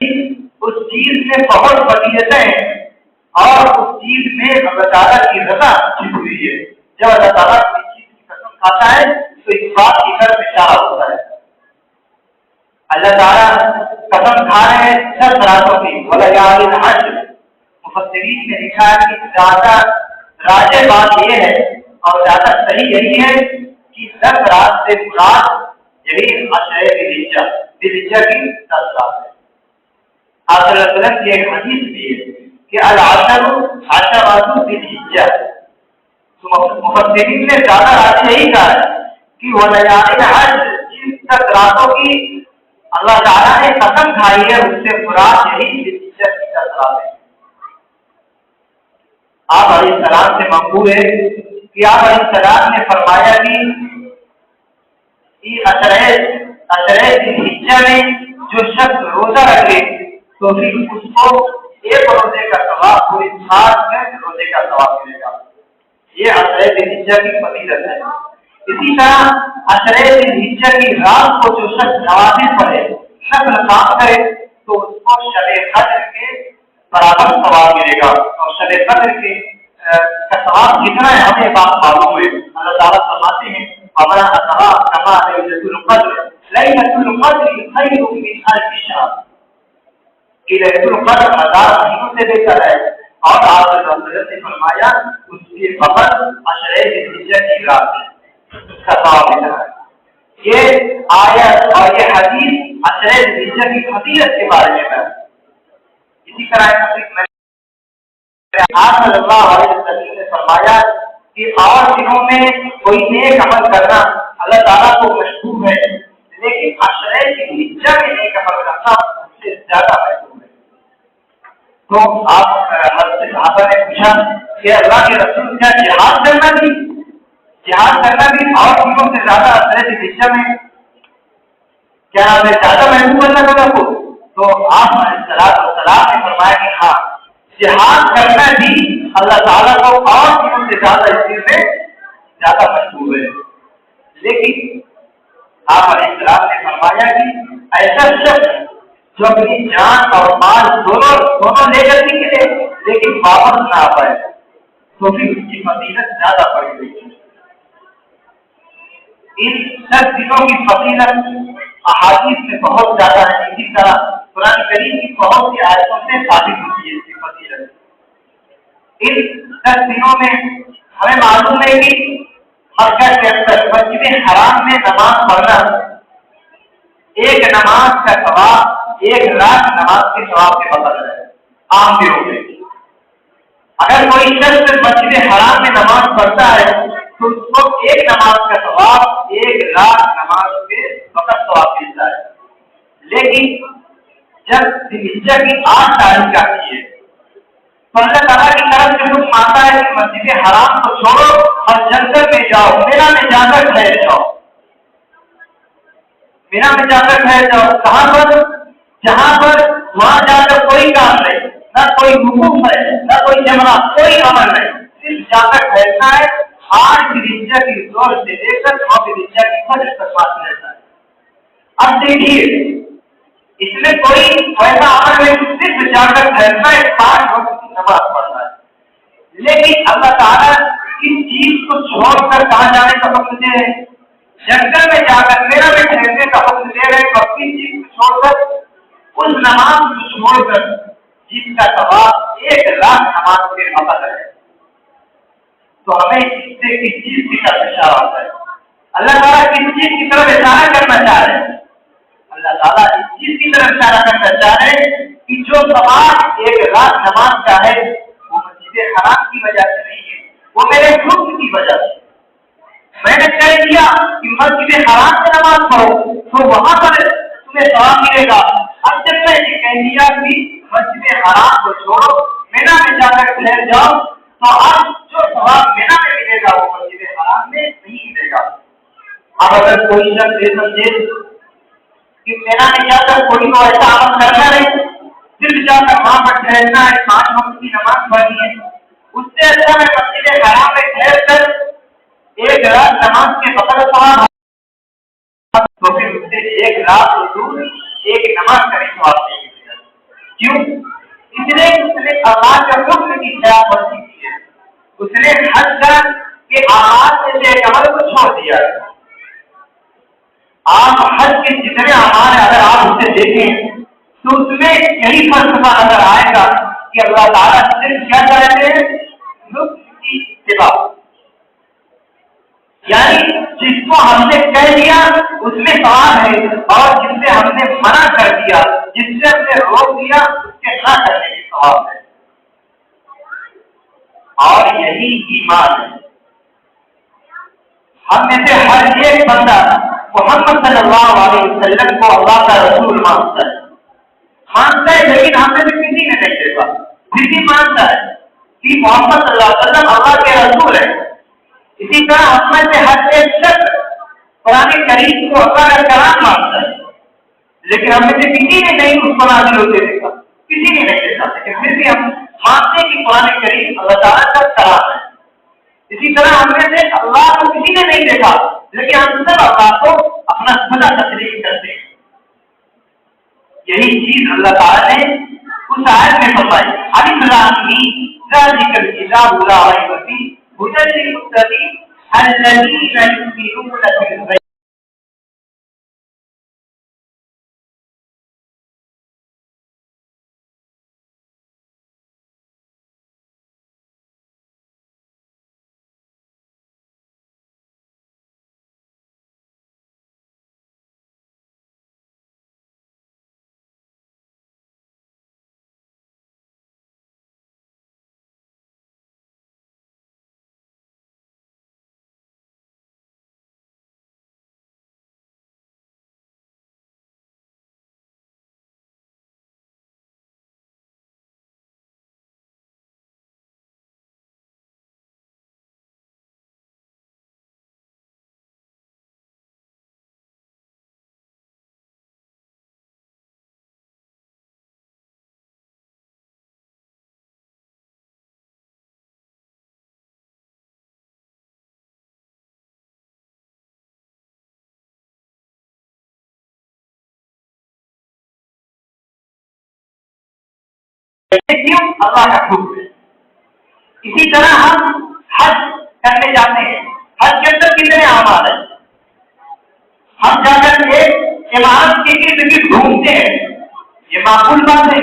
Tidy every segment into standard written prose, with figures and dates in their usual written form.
اس چیز میں بہت فضیلتیں ہیں اور اس چیز میں اللہ تعالیٰ کی رضا چھپی ہوئی ہے. جب اللہ تعالیٰ کسی چیز کی قسم کھاتا ہے تو اس بات کی طرف اشارہ ہوتا ہے. اللہ تعالیٰ قسم کھا رہے ہیں 10 راتوں کی. وَلَيَالٍ عَشْرٍ مفسرین نے لکھا ہے کہ زیادہ راجح بات یہ ہے اور زیادہ صحیح یہی ہے کہ 10 رات سے مراد یہی عشرہ ذی الحجہ کی 10 رات ہے. آپ صلی اللہ علیہ وسلم کی ایک حدیث بھی ہے کہ العشر عشرۃ ذی الحجہ. مفسرین نے زیادہ راجح یہی کہا ہے کہ وَلَيَالٍ عَشْرٍ جن 10 راتوں کی اللہ تعالیٰ نے قسم کھائی ہے اس سے مراد یہی ذی الحجہ کی 10 رات ہے. آپ علیہ السلام سے منقول ہے کہ آپ علیہ السلام نے فرمایا کہ عشرہ ذی الحجہ میں جو شخص روزہ رکھے تو پھر اس کو ایک روزے کا ثواب پوری سال میں روزے کا ثواب ملے گا. یہ عشرہ ذی الحجہ کی فضیلت ہے. اسی طرح عشرہ ذی الحجہ کی رات کو جو شخص نوافل پڑھے نفل کام کرے تو اس کو شب قدر کے برابر ثواب ملے گا. اور شب قدر کے کا ثواب کتنا ہے ہمیں بات معلوم ہے. اللہ تعالیٰ فرماتے ہیں ہمارا ثواب کما لیلۃ القدر لیلۃ القدر خیر من الف شہر کہ لیلۃ القدر 1000 مہینوں سے بہتر ہے. اور آپ نے فرمایا اس کی خبر عشرہ ذی الحجہ کی رات ہے اس کا ثواب ملتا ہے. یہ آیت اور یہ حدیث عشرہ ذی الحجہ کی فضیلت کے بارے میں ہے. اسی طرح آپ صلی اللہ علیہ وسلم نے فرمایا کہ اور دنوں میں کوئی نیک عمل کرنا اللہ تعالیٰ کو مشہور ہے لیکن عشرہ ذی الحجہ میں نیک عمل کرنا اس سے زیادہ مشہور ہے. تو آپ صحابہ نے پوچھا کہ اللہ کے رسول کیا جہاد کرنا بھی اور دنوں سے زیادہ عشرہ ذی الحجہ میں کیا ہمیں زیادہ محبوب اللہ تعالیٰ کو؟ تو آپ علیہ السلام نے فرمایا کہ ہاں جہاد کرنا بھی اللہ تعالیٰ کو اور دنوں سے زیادہ اس چیز میں زیادہ محبوب ہے. لیکن آپ علیہ السلام نے فرمایا کہ ایسا شخص جو اپنی جان اور مال دونوں لے کر نکلے لیکن واپس نہ آ پائے تو بھی اس کی فضیلت زیادہ بڑھ گئی ہے. ان 10 دنوں کی فضیلت احادیث میں بہت زیادہ ہے. اسی طرح قرآن کریم کی بہت سی آیتوں سے ثابت ہوتی ہے اس کی فضیلت. ان 10 دنوں میں ہمیں معلوم ہے کہ مکہ کے اندر مسجد حرام میں نماز پڑھنا ایک نماز کا ثواب 1 لاکھ نماز کے ثواب کے برابر ہے. عام دنوں میں اگر کوئی شخص مسجد حرام میں نماز پڑھتا ہے تو اس کو ایک نماز کا ثواب 1 لاکھ نماز کے فقط ثواب ملتا ہے. لیکن جب ذی الحجہ کی 8 تاریخ آتی ہے تو اللہ تعالیٰ کی طرف سے حکم آتا ہے کہ مسجد حرام کو چھوڑو اور جنگل میں جاؤ, مینا میں جا کر ٹھہر جاؤ. مینا میں جا کر ٹھہر جاؤ کہاں پر؟ جہاں پر وہاں جا کر کوئی کام نہیں, نہ کوئی حکم ہے, نہ کوئی جمرہ, کوئی عمل نہیں, صرف جا کر ٹھہرنا ہے. 8 ذی الحجہ کی زور سے لے کر 9 ذی الحجہ کی فجر تک بات رہتا ہے. اب دیکھیے اس میں کوئی ایسا عمل نہیں, صرف جا کر ٹھہرنا ہے, 5 وقت کی نماز پڑھنا ہے. لیکن اللہ تعالیٰ اس چیز کو چھوڑ کر کہاں جانے کا حکم دے رہے ہیں؟ جنگل میں جا کر میرا میں ٹھہرنے کا حکم دے رہے ہیں. اور کس چیز کو چھوڑ کر؟ اس نماز کو چھوڑ کر جس کا ثواب 1 لاکھ نماز کے برابر ہے. تو ہمیں اس سے کس چیز کی طرف اشارہ ہوتا ہے؟ اللہ تعالیٰ کس چیز کی طرف اشارہ کرنا چاہ رہے ہیں؟ اللہ تعالیٰ اس چیز کی طرف اشارہ کرنا چاہ رہے ہیں کہ جو ثواب 1 لاکھ نماز کا ہے وہ مسجد حرام کی وجہ سے نہیں ہے, وہ میرے حکم کی وجہ سے. میں نے کہہ دیا کہ مسجد حرام میں نماز پڑھو تو وہاں پر تمہیں ثواب ملے گا. اب جب میں نے کہہ دیا کہ مسجد حرام کو چھوڑو, مینا میں جا کر ٹھہر جاؤ, تو اب جو ثواب مینا میں ملے گا وہ مسجد حرام میں نہیں ملے گا. اب اگر کوئی شخص یہ سمجھے کہ مینا میں جا کر کوئی تو ایسا عمل کرنا نہیں, صرف جا کر وہاں پر ٹھہرنا ہے, 5 وقت کی نماز پڑھنی ہے, اس سے اچھا میں مسجد حرام میں ٹھہر کر 1 لاکھ نماز کے بقدر ثواب, تو پھر اس سے 1 لاکھ دور ایک نماز کا بھی ثواب نہیں ملے گا. کیوں؟ اس لیے اس نے اللہ کے حکم کی خلاف ورزی کی ہے. اس نے حج کا کے آغاز سے لے عمل کو چھوڑ دیا. آپ حج کے جتنے اعمال اگر آپ اسے دیکھیں تو اس میں یہی فلسفہ نظر آئے گا کہ اللہ تعالیٰ صرف کیا چاہتے ہیں؟ لطف کی اتباع. یعنی جس کو ہم نے کہہ دیا اس میں ثواب ہے، اور جس سے ہم نے منع کر دیا، جس سے ہم نے روک دیا، اس کے نہ کرنے کی ثواب ہے. اور یہی ایمان ہے. ہم میں سے ہر ایک بندہ محمد صلی اللہ علیہ وسلم کو اللہ کا رسول مانتا ہے، لیکن ہم میں سے کسی نے نہیں دیکھا. کسی مانتا ہے کہ محمد صلی اللہ علیہ وسلم اللہ کے رسول ہے. اسی طرح ہم میں سے ہر ایک شخص قرآن کریم کو اللہ کا کلام مانتا ہے، لیکن ہم میں سے کسی نے نہیں اس کو نازل ہوتے دیکھا، کسی نے نہیں دیکھا، لیکن پھر بھی ہم مانتے ہیں کہ قرآن کریم اللہ تعالیٰ کا کلام ہے. اسی طرح ہم میں سے اللہ کو کسی نے نہیں دیکھا، لیکن ہم سب اللہ کو اپنا خدا تسلیم کرتے ہیں. یہی چیز اللہ تعالیٰ نے اس آیت میں فرمائی. الف لام میم ذالک الکتاب لا ریب فیہ ہدی للمتقین الذین یؤمنون بالغیب. کیوں؟ اللہ کا حکم ہے. اسی طرح ہم حج کرنے جاتے ہیں. حج کے اندر کتنے اعمال ہیں؟ ہم جا کر کے عمارت کے ارد گرد گھومتے ہیں، یہ معقول بات ہے؟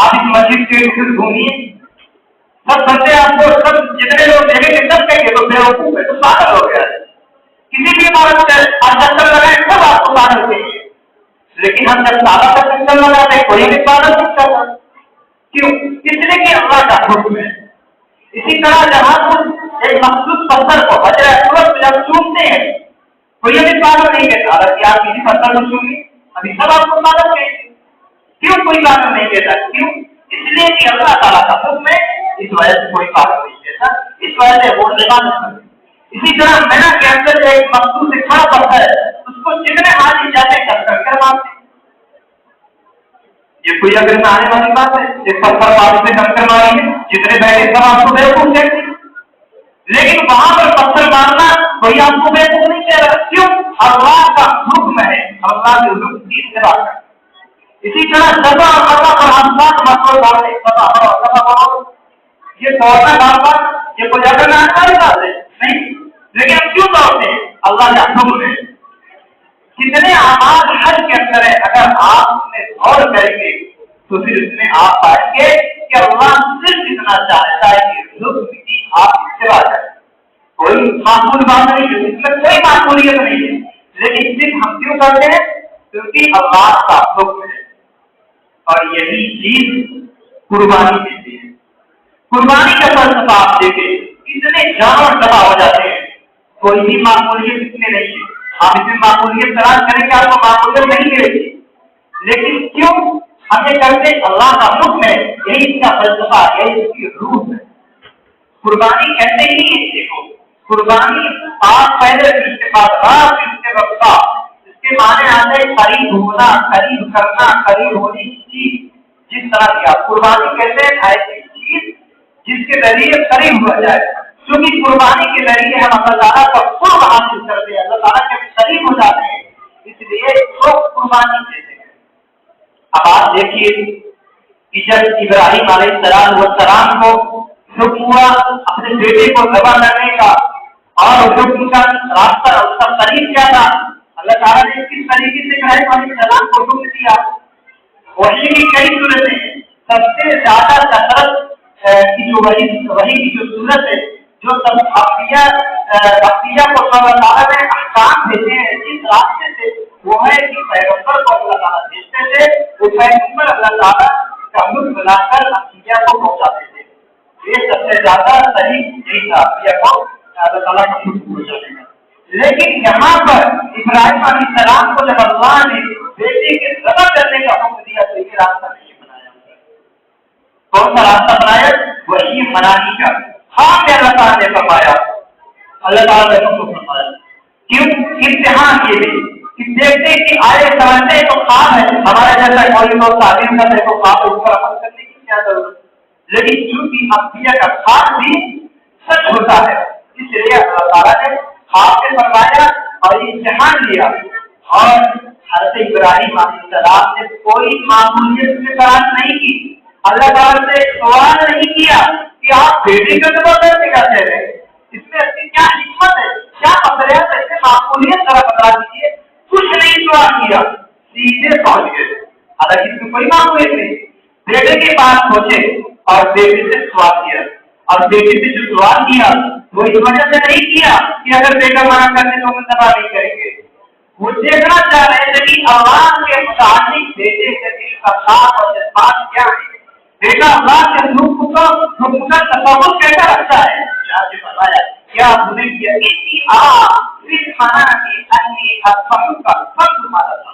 آپ اس مسجد کے ارد گرد گھومیے، سب بندے آپ کو سب جتنے لوگ دیکھیں گے سب کہیں گے تو بیوقوف ہے، تو پاگل ہو گیا ہے. کسی بھی عمارت میں آپ چکر لگائیں سب آپ کو پاگل کہیں گے. لیکن ہم جب سادہ کا چکر لگاتے ہیں کوئی بھی پاگل نہیں کرتا. کیوں؟ اس لیے کہ اللہ کا حکم ہے. اسی طرح جب ہم ایک مخصوص پتھر کو حجر اسود پہ جب چومتے ہیں کوئی بھی پاگل نہیں کہتا. اگر آپ کسی پتھر کو چومی ابھی سب آپ کو پاگل کہیں گے. کیوں کوئی پاگل نہیں کہتا؟ کیوں؟ اس لیے کہ اللہ تعالیٰ کا حکم ہے، اس وجہ سے کوئی پاگل نہیں کہتا، اس وجہ سے وہ لباس کرتے. اسی طرح مینا کے اندر ایک مخصوص کھڑا پتھر ہے، اس کو جتنے حاجی جاتے ہیں کر مانتے. یہ کوئی اگر میں آنے والی بات ہے؟ ایک پتھر بازو سے ڈنکر ماری ہے، جتنے بیٹھے سب آپ کو بیوقوف کہتے ہیں. لیکن وہاں پر پتھر مارنا کوئی آپ کو بیوقوف نہیں کہہ رہا. کیوں؟ اللہ کا حکم ہے، اللہ کے حکم کی اتباع کرنا. اسی طرح سزا اللہ پر آسمان مسئلہ بولتے یہ دوڑنا ڈالنا یہ کوئی اگر میں آنے والی بات ہے نہیں. لیکن ہم کیوں دوڑتے ہیں؟ اللہ کا حکم ہے. کتنے اعمال حج کے اندر ہے، اگر آپ نے غور کریں گے تو پھر اس میں آپ پائیں گے کہ اللہ صرف اتنا چاہتا ہے کہ لطف کی آپ اتباع کریں. کوئی معقول بات نہیں ہے، اس میں کوئی معقولیت نہیں ہے، لیکن صرف ہم کیوں کرتے ہیں؟ کیونکہ اللہ کا حکم ہے. اور یہی چیز قربانی دیتی ہے. قربانی کا فلسفہ آپ دیکھیں، اتنے جانور تباہ ہو جاتے ہیں، کوئی بھی معقولیت اس میں نہیں ہے. آپ اس میں معقولیت تلاش کریں گے آپ کو معقولیت نہیں ملے گی. لیکن کیوں ہم یہ کرتے؟ اللہ کا حکم ہے، یہی اس کا فلسفہ، یہی اس کی روح ہے. قربانی کہتے ہی اس کو قربانی آپ پہلے پھر اس کے بعد رات پھر اس کے وقت اس کے معنی آتے ہیں قریب ہونا، قریب کرنا، قریب ہونے کی چیز. جس طرح کی آپ قربانی کہتے ہیں ایسی چیز جس کے ذریعے قریب ہوا جائے. کیونکہ قربانی کے ذریعے ہم اللہ تعالیٰ کا قرب حاصل کرتے ہیں، اللہ تعالیٰ کے قریب ہو جاتے ہیں، اس لیے لوگ قربانی دیتے ہیں. اب آپ دیکھیے کہ جب ابراہیم علیہ السلام کو حکم ہوا اپنے بیٹے کو ذبح کرنے کا، اور حکم کا راستہ اس کا طریق کیا تھا، اللہ تعالیٰ نے کس طریقے سے ابراہیم علیہ السلام کو حکم دیا، وحی کی کئی صورتیں ہیں۔ سب سے زیادہ کثرت کی جو وحی کی جو صورت ہے، جو سب عقیہ کو اللہ تعالیٰ نے احکام بھیجے ہیں جس راستے سے، وہ ہے کہ پیغمبر کو اللہ تعالیٰ بھیجتے تھے، وہ پیغمبر اللہ تعالیٰ کا حکم بنا کر عقیہ کو پہنچاتے تھے۔ یہ سب سے زیادہ صحیح یہی تھا، عقیہ کو اللہ تعالیٰ کا حکم پہنچانے کا۔ لیکن یہاں پر ابراہیم علیہ السلام کو جب اللہ نے بیٹے کے ذبح کرنے کا حکم دیا تو یہ راستہ نہیں بنایا۔ کون سا راستہ بنایا؟ وہی منانی کا۔ ہاں کیا اللہ تعالیٰ نے فرمایا، اللہ تعالیٰ نے حکم فرمایا، کیوں؟ امتحان کے لیے کہ دیکھتے کہ آئے سمجھتے تو خواب ہے، ہمارے جیسا کوئی لوگ تعلیم کرتے تو خواب اس پر عمل کرنے کی کیا ضرورت، لیکن چونکہ انبیاء کا خواب بھی سچ ہوتا ہے، اس لیے اللہ تعالیٰ نے خواب سے فرمایا اور امتحان لیا، اور حضرت ابراہیم علیہ السلام نے کوئی معمولیت سے تلاش نہیں کی، اللہ تعالیٰ سے سوال نہیں کیا کہ آپ بیٹے کا ذبح کرنے کا کہہ رہے ہیں، اس میں اپنی کیا حکمت ہے، کیا مسئلہ ہے، اس میں معقولیت ذرا بتا دیجیے۔ کچھ نہیں سوال کیا، سیدھے پہنچ گئے، حالانکہ اس میں کوئی معقولیت نہیں۔ بیٹے کے پاس پہنچے اور بیٹے سے سوال کیا، اور بیٹے سے جو سوال کیا وہ اس وجہ سے نہیں کیا کہ اگر بیٹا منع کرنے تو ہم تباہ نہیں کریں گے، وہ دیکھنا چاہ رہے تھے کہ عوام کے متعلق بیٹے کے دل کا خواب اور جذبات کیا ہے، بیٹا اللہ کے حکم کا تصور کیسا رکھتا ہے۔ فرمایا کیا تمہیں یقین کی پھر کھانا کی انی افہم کا فرق مانا تھا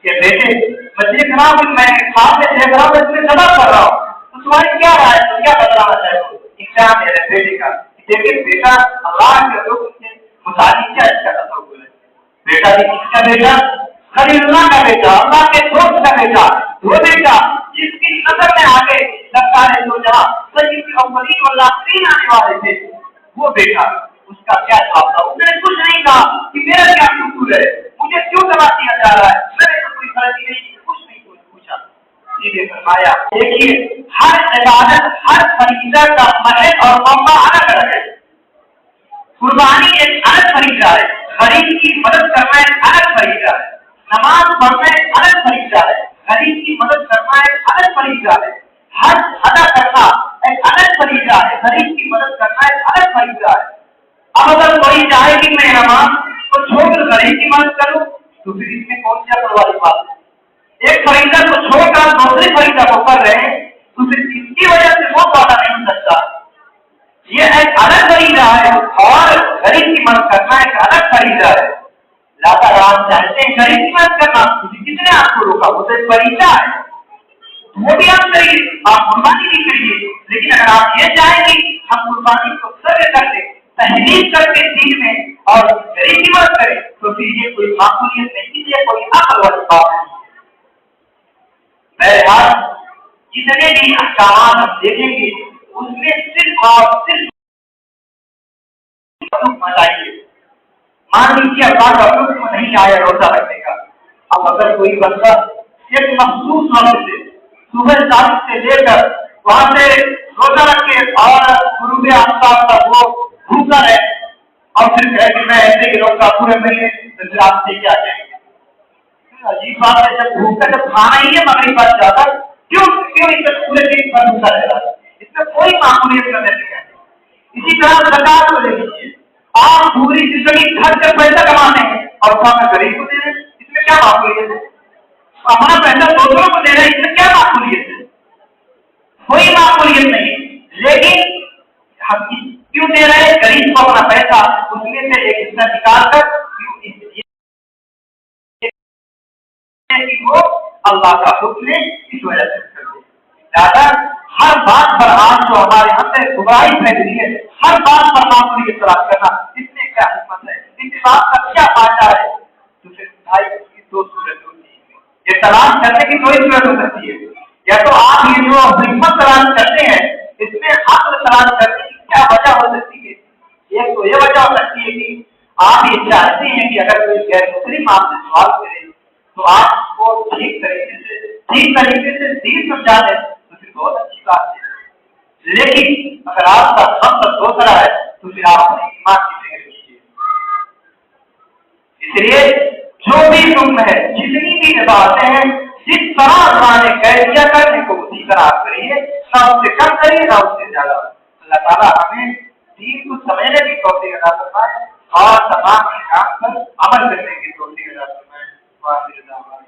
کہ بیٹے میں دیکھ رہا ہوں، میں خواب میں دیکھ رہا ہوں، اس میں ذبح کر رہا ہوں، تو تمہاری کیا رائے ہے، کیا بتانا چاہتے ہو؟ کیا میرے بیٹے کا دیکھیں بیٹا اللہ کے حکم سے مطابق کیا اس کا تصور ہے، بیٹا بھی کس کا بیٹا؟ خلیل اللہ کا بیٹا، اللہ کے دوست کا بیٹا، وہ بیٹا جس کی نظر میں آگے لگتا ہے تو جہاں سید الاولین والآخرین آنے والے تھے، وہ بیٹا اس کا کیا جواب تھا؟ اس نے کچھ نہیں کہا کہ میرا کیا قصور ہے، مجھے کیوں دبا دیا جا رہا ہے، میں نے تو کوئی غلطی نہیں کی، کچھ نہیں پوچھا۔ سیدھے فرمایا دیکھیے ہر عبادت ہر فریضہ کا محل اور موقع الگ الگ ہے، قربانی ایک الگ فریضہ ہے، غریب کی مدد کرنا ایک الگ فریضہ ہے، نماز پڑھنا ایک الگ فریضہ ہے، غریب کی مدد کرنا ایک الگ فریضہ ہے، حج ادا کرنا ایک الگ فریضہ ہے، غریب کی مدد کرنا ایک الگ فریضہ ہے۔ اب اگر کوئی چاہے کہ میں نماز کو چھوڑ کر غریب کی مدد کروں تو پھر اس میں کون سی عقل والی بات ہے؟ ایک فریضہ کو چھوڑ کر دوسری فریضہ کو کر رہے ہیں تو پھر اس کی وجہ سے وہ پانا نہیں ہو سکتا، یہ ایک الگ فریضہ ہے اور غریب کی مدد کرنا ایک الگ فریضہ ہے۔ لاتا رام چاہتے ہیں غریب کی مدد کرنا، کس نے آپ کو روکا؟ وہ تو ایک فریضہ ہے، وہ بھی آپ کریے، آپ قربانی بھی کریے، لیکن اگر آپ یہ چاہیں گے ہم قربانی کو سر کر کے تحریر کر کے دین میں اور غریب کی مدد کریں تو پھر یہ کوئی معقولیت نہیں، یہ کوئی عقل والی بات نہیں۔ بہرحال جتنے بھی احکامات ہم دیکھیں گے اس میں صرف اور صرف بتائیے، مان لیجیے اللہ کا حکم نہیں آیا روزہ رکھنے کا، اب اگر کوئی بندہ ایک مخصوص وقت سے صبح 7 سے لے کر وہاں سے روزہ رکھے اور غروب آفتاب تک وہ بھوکا ہے اور پھر کہے کہ میں ایسے ہی روزہ پورے مہینے تو پھر آپ سے کیا جائیں گے؟ عجیب بات ہے، جب بھوک کا جب کھانا ہی ہے مغرب بعد زیادہ کیوں اس پورے دن پر بھوکا رہ رہا ہے؟ اس میں کوئی معقولیت کا نہیں ہے۔ اسی طرح زکات کو لے لیجیے، آپ پوری زندگی گھر سے پیسہ کمانے ہیں اور کھانا غریب کو دے رہے ہیں، اس میں کیا معقولیت ہے؟ اپنا پیسہ دوسروں کو دے رہے ہیں، اس میں کیا معقولیت ہے؟ کوئی معقولیت نہیں، لیکن ہم کیوں دے رہے ہیں؟ غریب کو اپنا پیسہ اس میں سے ایک حصہ نکال کر وہ اللہ کا حکم ہے، اس وجہ سے زیادہ ہر بات پر آج جو ہمارے یہاں سے گمراہی پھیلی ہے، ہر بات پر معقولیت تلاش کرنا، اس میں کیا حکمت ہے، اس بات کا کیا فائدہ ہے؟ تو پھر بھائی کی دو صورت ہوتی ہے، یہ تلاش کرنے کی دو صورت ہو سکتی ہے، یا تو آپ یہ جو حکمت تلاش کرتے ہیں اس میں عقل تلاش کرنے کی کیا وجہ ہو سکتی ہے؟ ایک تو یہ وجہ ہو سکتی ہے کہ آپ یہ چاہتے ہیں کہ اگر کوئی غیر مسلم آپ سے سوال کرے تو آپ کو ٹھیک طریقے سے دین سمجھا دینا لیکن اگر آپ کا مقصد دوسرا ہے تو پھر آپ اپنے ایمان کی فکر کیجیے. اس لیے جو بھی تم ہے جتنی بھی عبادتیں ہیں جس طرح اللہ نے کہہ دیا کرنے کو اسی طرح کریے، نہ اس سے کم کریے نہ اس سے زیادہ. اللہ تعالیٰ ہمیں دین کو سمجھنے کی توفیق عطا فرمائے اور تمام کام پر عمل کرنے کی توفیق عطا فرمائے.